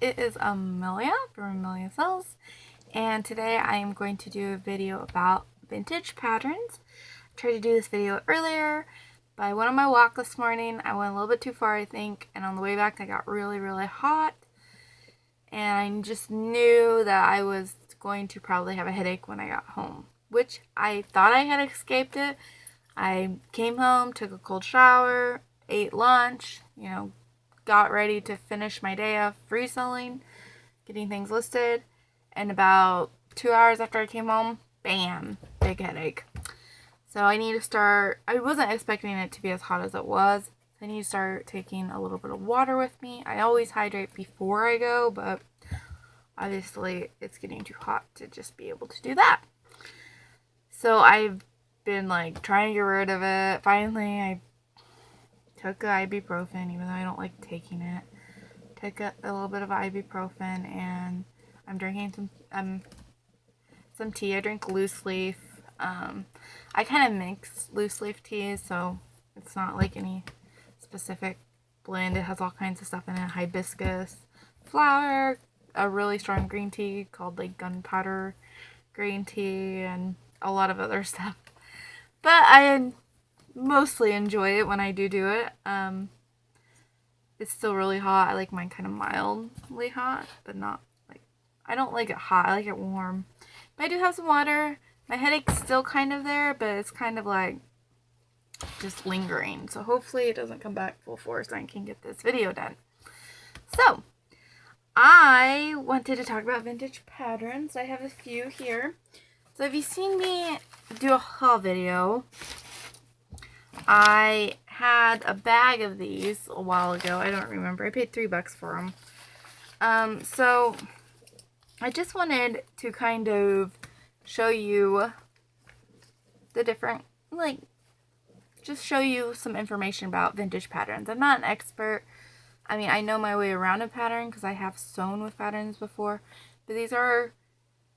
it is Amelia from Amelia Sells, and today I am going to do a video about vintage patterns. I tried to do this video earlier, but I went on my walk this morning. I went a little bit too far, I think, and on the way back I got really, really hot, and I just knew that I was going to probably have a headache when I got home, which I thought I had escaped it. I came home, took a cold shower, ate lunch, got ready to finish my day of free selling, getting things listed, and about 2 hours after I came home, bam, big headache. So I need to start, I wasn't expecting it to be as hot as it was, so I need to start taking a little bit of water with me. I always hydrate before I go, but obviously it's getting too hot to just be able to do that. So I've been trying to get rid of it. Finally, I took ibuprofen, even though I don't like taking it. Took a little bit of ibuprofen, and I'm drinking some tea. I drink loose leaf. I kind of mix loose leaf teas, so it's not like any specific blend. It has all kinds of stuff in it: hibiscus, flower, a really strong green tea called gunpowder green tea, and a lot of other stuff. But I mostly enjoy it when I do it. It's still really hot. I like mine kind of mildly hot, but not I don't like it hot. I like it warm. But I do have some water. My headache's still kind of there, but it's kind of just lingering. So hopefully it doesn't come back full force and I can get this video done. So I wanted to talk about vintage patterns. I have a few here. So if you've seen me do a haul video, I had a bag of these a while ago. I don't remember. I paid $3 for them. So I just wanted to kind of show you the different, just show you some information about vintage patterns. I'm not an expert. I mean, I know my way around a pattern because I have sewn with patterns before, but these are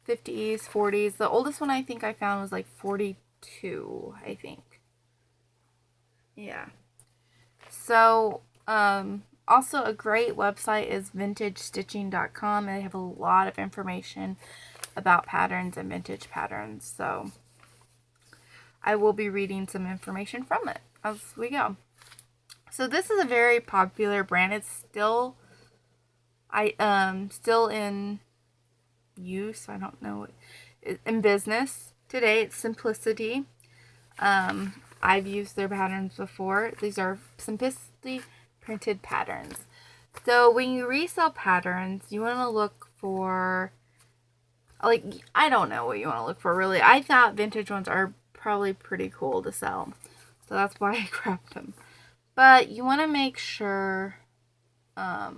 50s, 40s. The oldest one I think I found was 42, I think. Yeah. So, also a great website is vintagestitching.com. They have a lot of information about patterns and vintage patterns. So, I will be reading some information from it as we go. So, this is a very popular brand. It's still in use. I don't know, in business today. It's Simplicity. I've used their patterns before. These are simplicity printed patterns. So when you resell patterns, you want to look for, I don't know what you want to look for really. I thought vintage ones are probably pretty cool to sell, so that's why I grabbed them. But you want to make sure, oh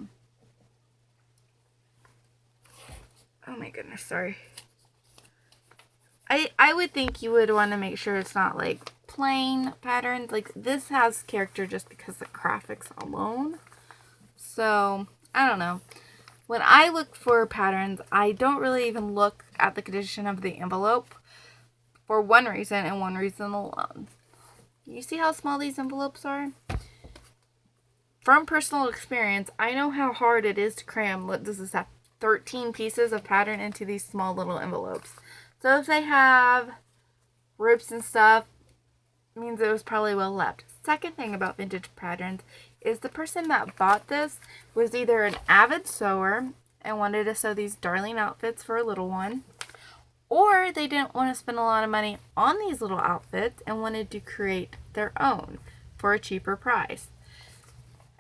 my goodness, sorry. I would think you would want to make sure it's not plain patterns. This has character just because the graphics alone. So, I don't know. When I look for patterns, I don't really even look at the condition of the envelope for one reason and one reason alone. You see how small these envelopes are? From personal experience, I know how hard it is to cram, what does this have, 13 pieces of pattern into these small little envelopes. So if they have rips and stuff, it means it was probably well left. Second thing about vintage patterns is the person that bought this was either an avid sewer and wanted to sew these darling outfits for a little one, or they didn't want to spend a lot of money on these little outfits and wanted to create their own for a cheaper price.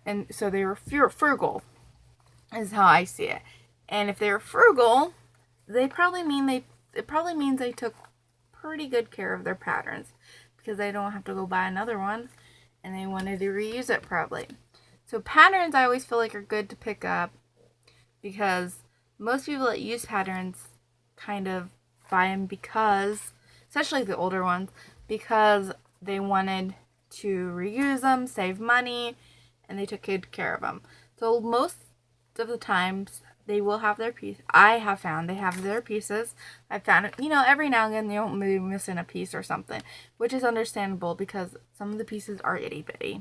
And so they were frugal, is how I see it. And if they were frugal, it probably means they took pretty good care of their patterns because they don't have to go buy another one, and they wanted to reuse it probably. So patterns I always feel are good to pick up because most people that use patterns kind of buy them because, especially the older ones, because they wanted to reuse them, save money, and they took good care of them. So most of the times they will have their piece. I have found they have their pieces. I've found it, every now and then they don't be missing a piece or something, which is understandable because some of the pieces are itty bitty.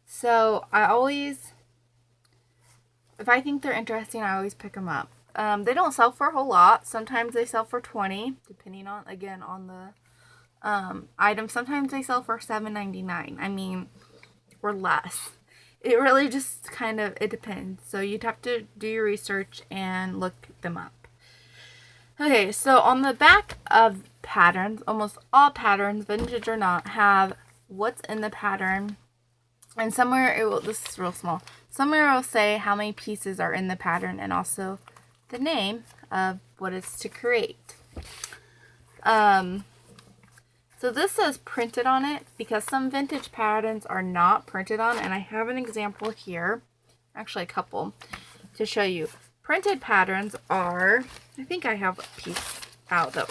So I always if I think they're interesting, I always pick them up. They don't sell for a whole lot. Sometimes they sell for $20, depending on, again, on the item. Sometimes they sell for $7.99. I mean, or less. It really just kind of, it depends. So you'd have to do your research and look them up. Okay, so on the back of patterns, almost all patterns, vintage or not, have what's in the pattern. And somewhere it will, this is real small, somewhere it will say how many pieces are in the pattern and also the name of what it's to create. So this says printed on it because some vintage patterns are not printed on, and I have an example here, actually a couple, to show you. Printed patterns are, I think I have a piece out though.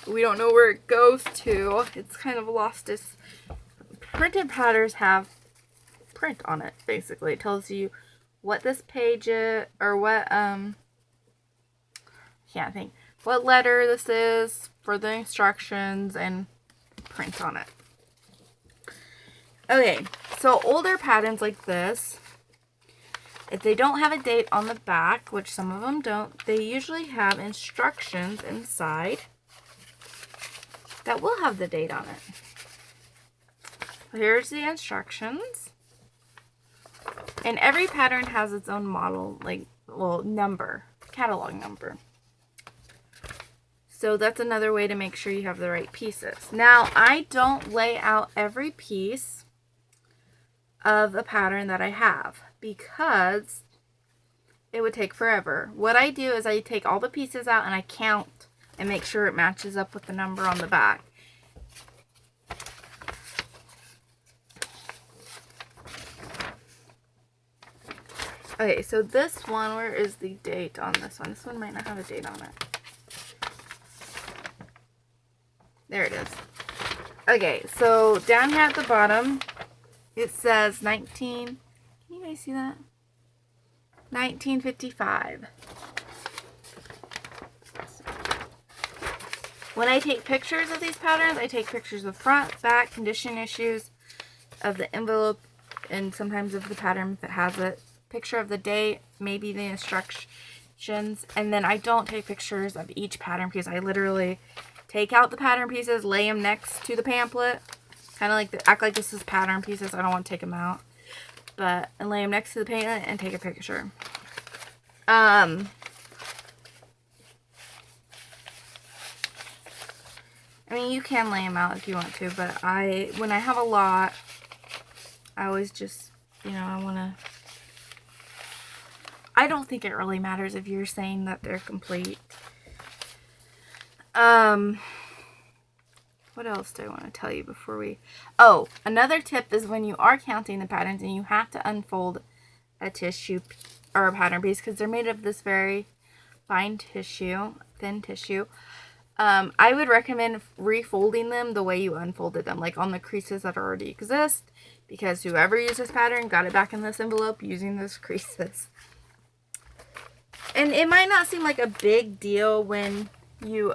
We don't know where it goes to. It's kind of lost its... Printed patterns have print on it, basically. It tells you what this page is, or what, can't think, what letter this is for the instructions, and print on it. Okay, so older patterns like this, if they don't have a date on the back, which some of them don't, they usually have instructions inside that will have the date on it. Here's the instructions. And every pattern has its own model, like, well, number, catalog number. So that's another way to make sure you have the right pieces. Now, I don't lay out every piece of a pattern that I have because it would take forever. What I do is I take all the pieces out and I count and make sure it matches up with the number on the back. Okay, so this one, where is the date on this one? This one might not have a date on it. There it is. Okay, so down here at the bottom, it says 19, can you guys see that? 1955. When I take pictures of these patterns, I take pictures of front, back, condition issues, of the envelope, and sometimes of the pattern if it has it. Picture of the date, maybe the instructions, and then I don't take pictures of each pattern piece. I literally take out the pattern pieces, lay them next to the pamphlet, kind of like act like this is pattern pieces. I don't want to take them out, but and lay them next to the pamphlet and take a picture. I mean, you can lay them out if you want to, but when I have a lot, I always just, you know, I don't think it really matters if you're saying that they're complete. What else do I want to tell you before we... Oh, another tip is when you are counting the patterns and you have to unfold a tissue or a pattern piece because they're made of this very fine tissue, thin tissue. I would recommend refolding them the way you unfolded them, like on the creases that already exist, because whoever used this pattern got it back in this envelope using those creases. And it might not seem like a big deal when you,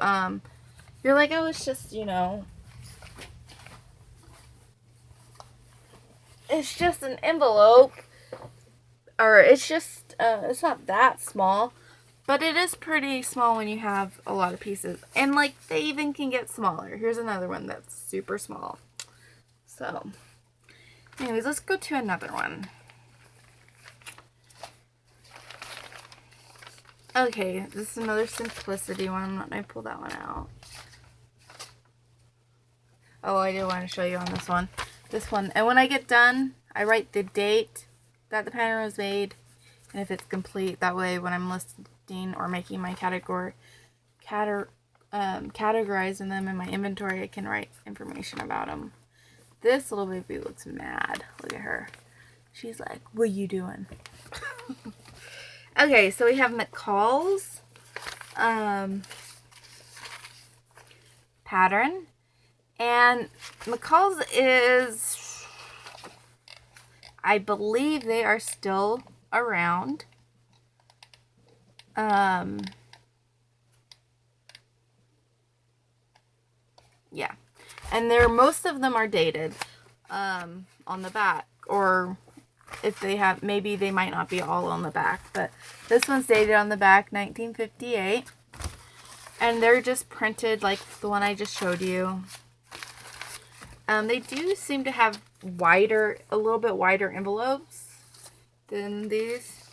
you're like, oh, it's just, you know, it's just an envelope, or it's just, it's not that small, but it is pretty small when you have a lot of pieces. And, like, they even can get smaller. Here's another one that's super small. So, anyways, let's go to another one. Okay, this is another simplicity one. I'm not going to pull that one out. Oh, I do want to show you on this one. This one. And when I get done, I write the date that the pattern was made. And if it's complete, that way when I'm listing or making my categorizing them in my inventory, I can write information about them. This little baby looks mad. Look at her. She's like, what are you doing? Okay, so we have McCall's pattern. And McCall's is, I believe they are still around. Yeah. And most of them are dated on the back. Or if they have, maybe they might not be all on the back, but this one's dated on the back 1958, and they're just printed like the one I just showed you. They do seem to have a little bit wider envelopes than these.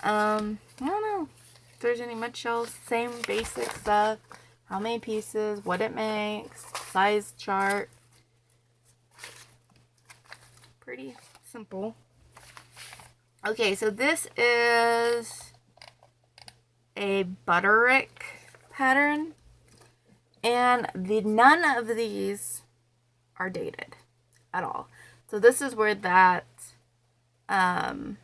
I don't know if there's any mud shells. Same basic stuff. How many pieces, what it makes, size chart. Pretty simple. Okay, so this is a Butterick pattern, and none of these are dated at all. So this is where that well,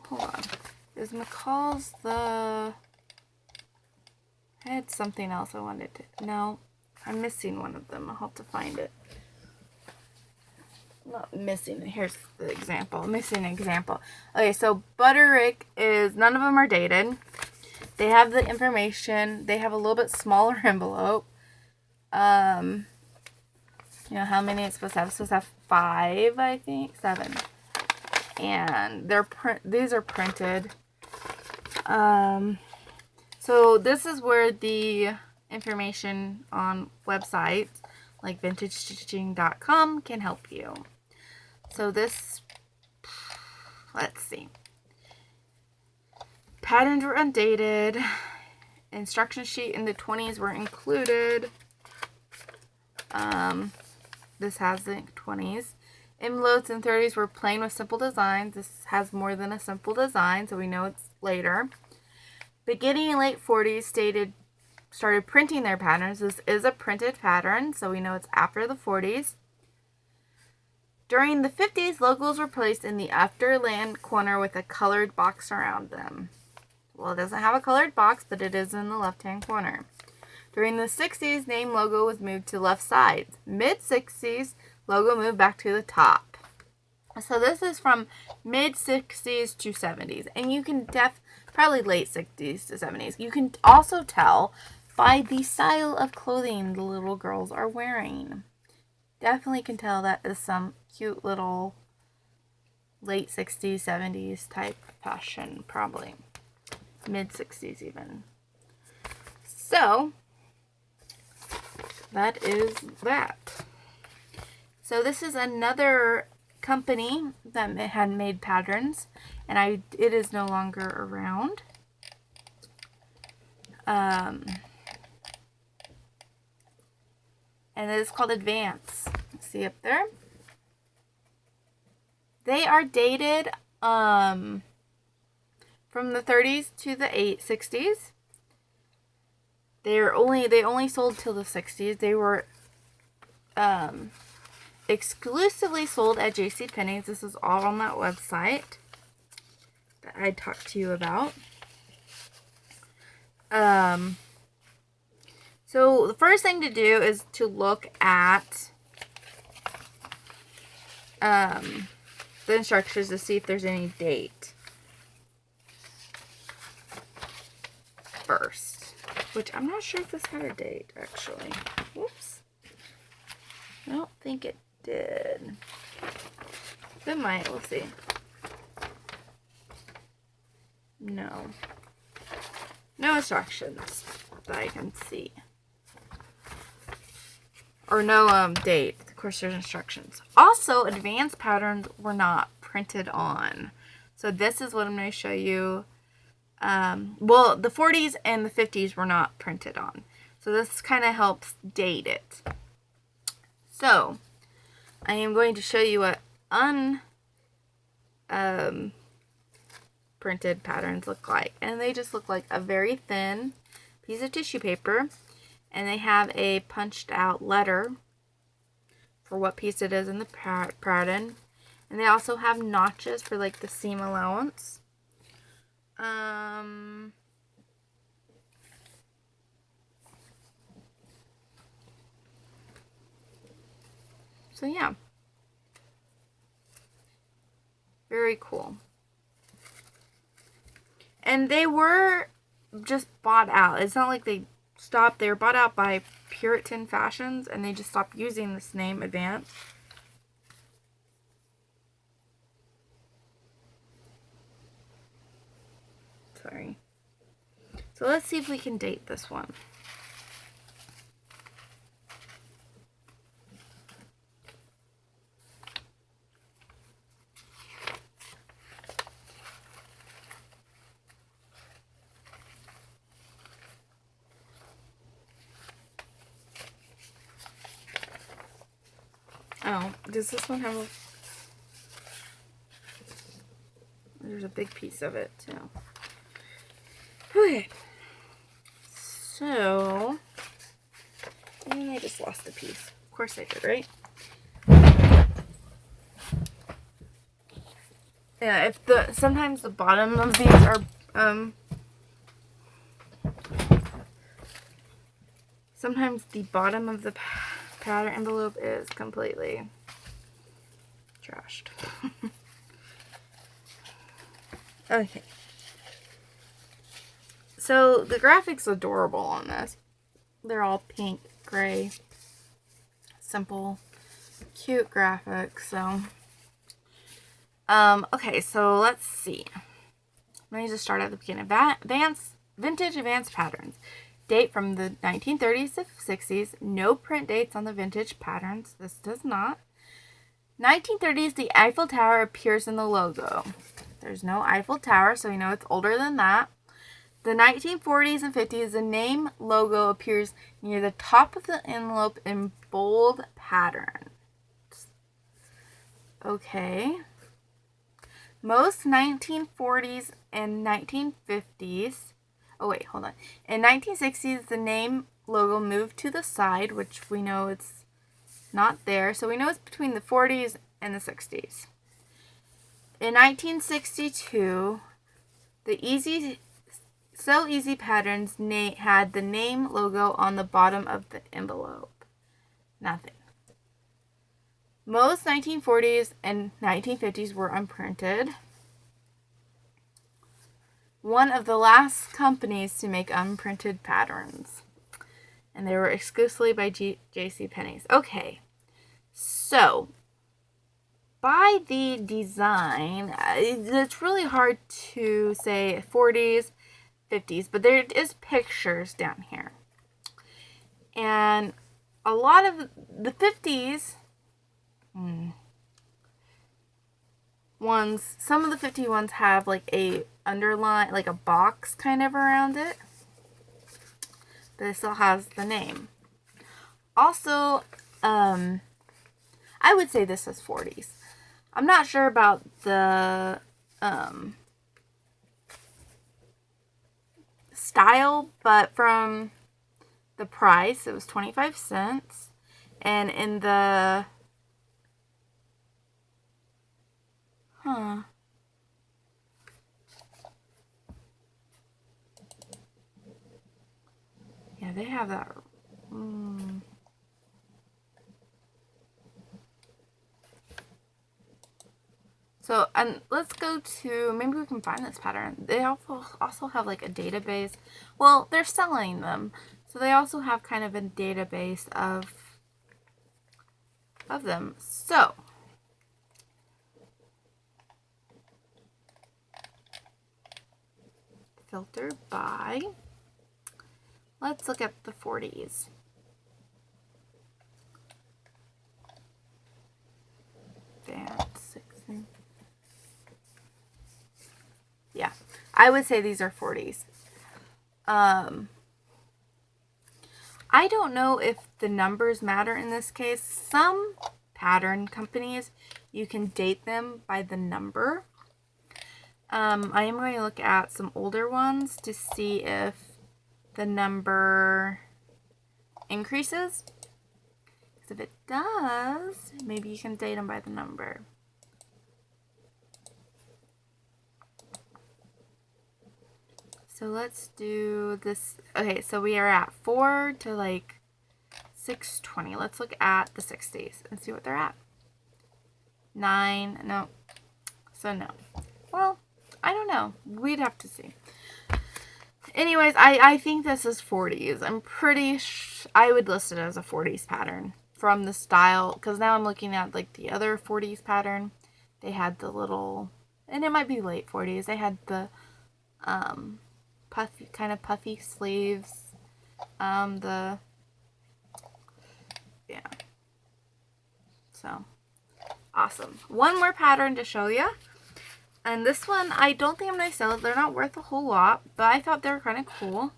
hold on. Is McCall's I had something else I wanted to... No, I'm missing one of them. I'll have to find it. Not missing. Here's the example. Missing example. Okay, so Butterick is... None of them are dated. They have the information. They have a little bit smaller envelope. You know how many it's supposed to have? It's supposed to have 5, I think. 7. And these are printed. So this is where the information on websites like vintagestitching.com can help you. So this, let's see. Patterns were undated. Instruction sheet in the 20s were included. This has the 20s. Envelopes in 30s were plain with simple designs. This has more than a simple design, so we know it's later. Beginning in late 40s started printing their patterns. This is a printed pattern, so we know it's after the 40s. During the 50s, logos were placed in the upper land corner with a colored box around them. Well, it doesn't have a colored box, but it is in the left-hand corner. During the 60s, name logo was moved to left side. Mid-60s, logo moved back to the top. So this is from mid-60s to 70s. And you can probably late 60s to 70s. You can also tell by the style of clothing the little girls are wearing. Definitely can tell that is some cute little late 60s, 70s type fashion, probably. Mid-60s even. So, that is that. So this is another company that had made patterns, and it is no longer around. And it is called Advance. See up there? They are dated from the 30s to the 60s. They only sold till the 60s. They were exclusively sold at JCPenney's. This is all on that website that I talked to you about. So the first thing to do is to look at the instructions to see if there's any date first, which I'm not sure if this had a date actually. Whoops. I don't think it did. It might. We'll see. No. No instructions that I can see. Or no date. Of course, there's instructions. Also, advanced patterns were not printed on. So this is what I'm going to show you. Well, the 40s and the 50s were not printed on. So this kind of helps date it. So, I am going to show you what printed patterns look like. And they just look like a very thin piece of tissue paper. And they have a punched out letter for what piece it is in the pattern. And they also have notches for like the seam allowance. So yeah. Very cool. And they were just bought out. It's not like they stopped. They were bought out by Puritan Fashions, and they just stopped using this name, Advance. Sorry. So let's see if we can date this one. Oh, does this one have a... There's a big piece of it, too. Okay. So... And I just lost a piece. Of course I did, right? Yeah, sometimes the bottom of these are, sometimes the bottom of the pattern envelope is completely trashed. Okay. So the graphics adorable on this. They're all pink, gray, simple, cute graphics. So, okay, so let's see. Let me just start at the beginning. Vintage advanced patterns. Date from the 1930s to 60s. No print dates on the vintage patterns. This does not. 1930s, the Eiffel Tower appears in the logo. There's no Eiffel Tower, so we know it's older than that. The 1940s and 50s, the name logo appears near the top of the envelope in bold patterns. Okay. Most 1940s and 1950s. Oh, wait, hold on. In 1960s, the name logo moved to the side, which we know it's not there. So we know it's between the 40s and the 60s. In 1962, the So Easy Patterns had the name logo on the bottom of the envelope. Nothing. Most 1940s and 1950s were unprinted. One of the last companies to make unprinted patterns. And they were exclusively by JCPenney's. Okay. So, by the design, it's really hard to say 40s, 50s, but there is pictures down here. And a lot of the 50s ones, some of the 50 ones have like a underline, like a box kind of around it, but it still has the name. Also, I would say this is 40s. I'm not sure about the style, but from the price, it was 25 cents. And in the... Yeah, they have that... So, and let's go to, maybe we can find this pattern. They also have like a database. Well, they're selling them. So they also have kind of a database of them. So, filter by, let's look at the 40s. Yeah, I would say these are 40s. I don't know if the numbers matter in this case. Some pattern companies, you can date them by the number. I am going to look at some older ones to see if the number increases. Because if it does, maybe you can date them by the number. So let's do this. Okay, so we are at 4 to like 620. Let's look at the 60s and see what they're at. 9, no. So no. Well, I don't know. We'd have to see. Anyways, I think this is 40s. I'm pretty I would list it as a 40s pattern from the style. Because now I'm looking at like the other 40s pattern. They had the little, and it might be late 40s. They had the puffy, kind of puffy sleeves. Yeah. So, awesome. One more pattern to show you. And this one, I don't think I'm going to sell it. They're not worth a whole lot, but I thought they were kind of cool.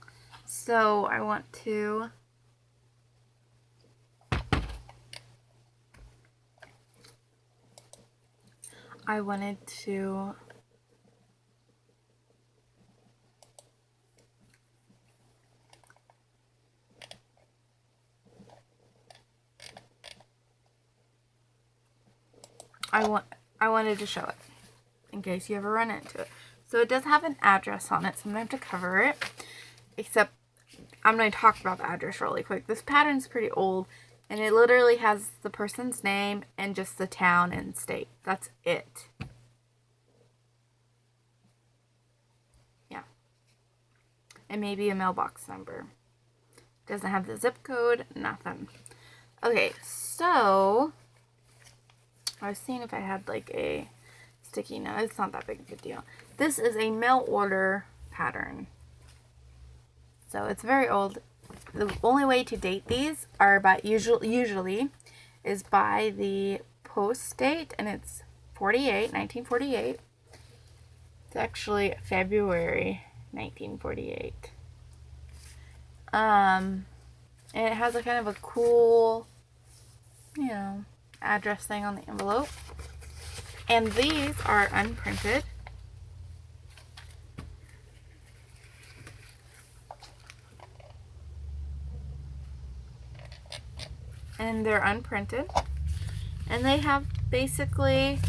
So, I wanted to I wanted to show it in case you ever run into it. So it does have an address on it, so I'm going to have to cover it. Except I'm going to talk about the address really quick. This pattern's pretty old, and it literally has the person's name and just the town and state. That's it. Yeah. And maybe a mailbox number. Doesn't have the zip code, nothing. Okay, so I was seeing if I had like a sticky note. It's not that big of a deal. This is a mail order pattern. So it's very old. The only way to date these are by usually is by the post date, and it's 1948. It's actually February 1948. And it has a kind of a cool, you know, address thing on the envelope. And these are unprinted. And they're unprinted. And they have basically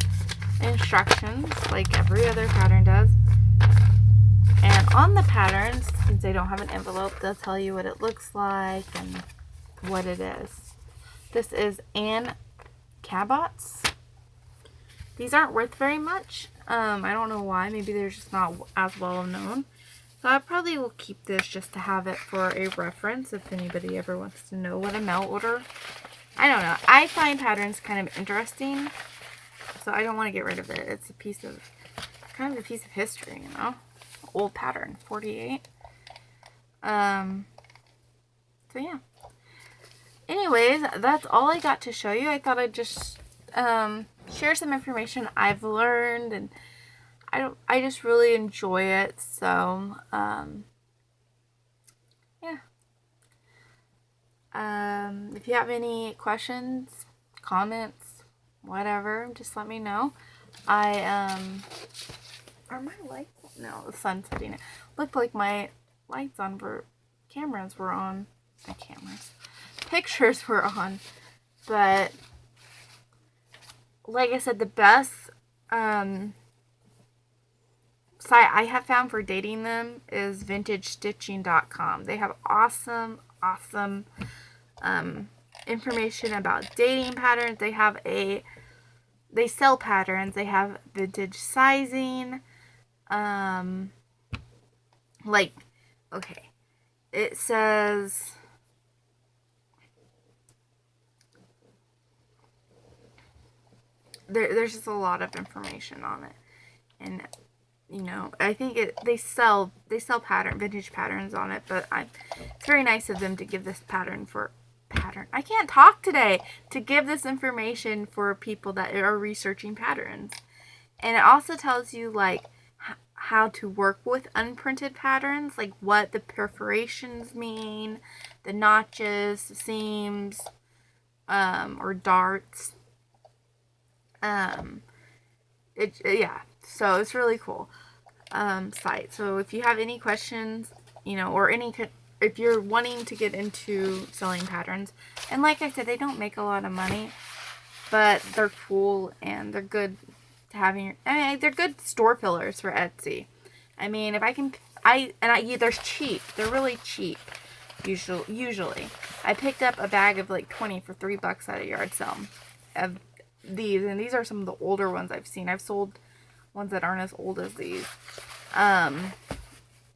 instructions like every other pattern does. And on the patterns, since they don't have an envelope, they'll tell you what it looks like and what it is. This is Anne Cabot's. These aren't worth very much. I don't know why. Maybe they're just not as well known. So I probably will keep this just to have it for a reference if anybody ever wants to know what a mail order. I don't know. I find patterns kind of interesting, so I don't want to get rid of it. It's kind of a piece of history, you know. Old pattern, 48. So yeah. Anyways, that's all I got to show you. I thought I'd just share some information I've learned, and I just really enjoy it. So yeah. If you have any questions, comments, whatever, just let me know. Are my lights? No, the sun's hitting it. Looked like my lights on cameras were on. Pictures were on. But like I said, the best site I have found for dating them is vintagestitching.com. They have awesome information about dating patterns. They sell patterns. They have vintage sizing. It says there's just a lot of information on it, and you know, I think they sell vintage patterns on it, but it's very nice of them to give this I can't talk today, to give this information for people that are researching patterns. And it also tells you like how to work with unprinted patterns, like what the perforations mean, the notches, the seams, or darts. Yeah, so it's really cool site. So if you have any questions, you know, or if you're wanting to get into selling patterns, and like I said, they don't make a lot of money, but they're cool and they're good to having. They're good store fillers for Etsy. I mean, they're cheap. They're really cheap. Usually, I picked up a bag of like 20 for $3 at a yard sale of these, and these are some of the older ones I've seen. I've sold ones that aren't as old as these.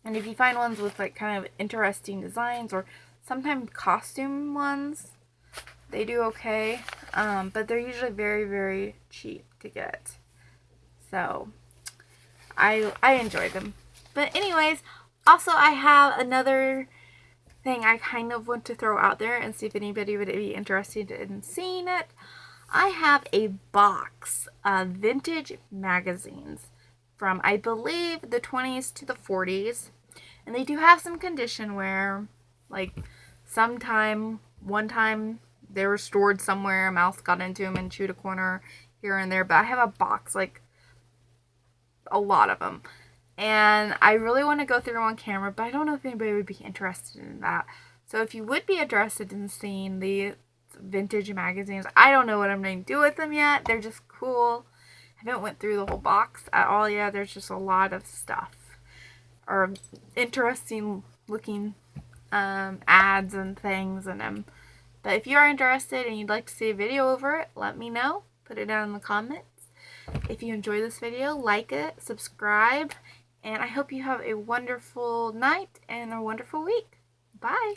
And if you find ones with like kind of interesting designs, or sometimes costume ones, they do okay. But they're usually very, very cheap to get. So I enjoy them. But But anyways, also I have another thing I kind of want to throw out there and see if anybody would be interested in seeing it. I have a box of vintage magazines from, I believe, the 20s to the 40s. And they do have some condition where, like, one time they were stored somewhere, a mouse got into them and chewed a corner here and there. But I have a box, like, a lot of them. And I really want to go through them on camera, but I don't know if anybody would be interested in that. So if you would be interested in seeing the vintage magazines, I don't know what I'm going to do with them yet. They're just cool. I haven't went through the whole box at all yet. There's just a lot of stuff, or interesting looking ads and things in them. But if you are interested and you'd like to see a video over it, let me know. Put it down in the comments. If you enjoy this video, like it, subscribe, and I hope you have a wonderful night and a wonderful week. Bye!